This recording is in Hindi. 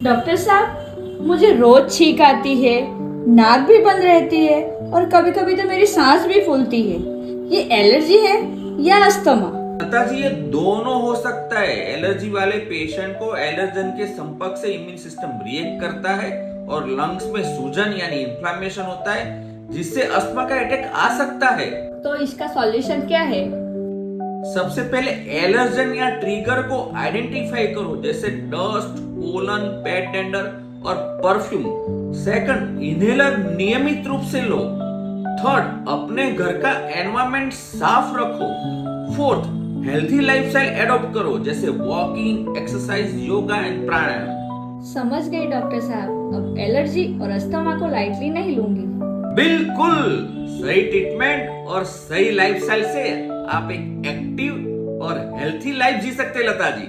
डॉक्टर साहब, मुझे रोज छींक आती है, नाक भी बंद रहती है और कभी कभी तो मेरी सांस भी फूलती है। ये एलर्जी है या अस्थमा? लता जी, ये दोनों हो सकता है। एलर्जी वाले पेशेंट को एलर्जन के संपर्क से इम्यून सिस्टम रिएक्ट करता है और लंग्स में सूजन यानी इन्फ्लेमेशन होता है, जिससे अस्थमा का अटैक आ सकता है। तो इसका सॉल्यूशन क्या है? सबसे पहले एलर्जन या ट्रिगर को आइडेंटिफाई करो, जैसे डस्ट, कोलन, पेट टेंडर और परफ्यूम। सेकंड, इनहेलर नियमित रूप से लो। थर्ड, अपने घर का एनवायरनमेंट साफ रखो। फोर्थ, हेल्थी लाइफस्टाइल एडॉप्ट करो, जैसे वॉकिंग, एक्सरसाइज, योगा एंड प्राणायाम। समझ गई डॉक्टर साहब, अब एलर्जी और अस्थमा को लाइटली नहीं लूंगी। बिल्कुल सही ट्रीटमेंट और सही लाइफस्टाइल से आप एक एक्टिव और हेल्थी लाइफ जी सकते हैं लता जी।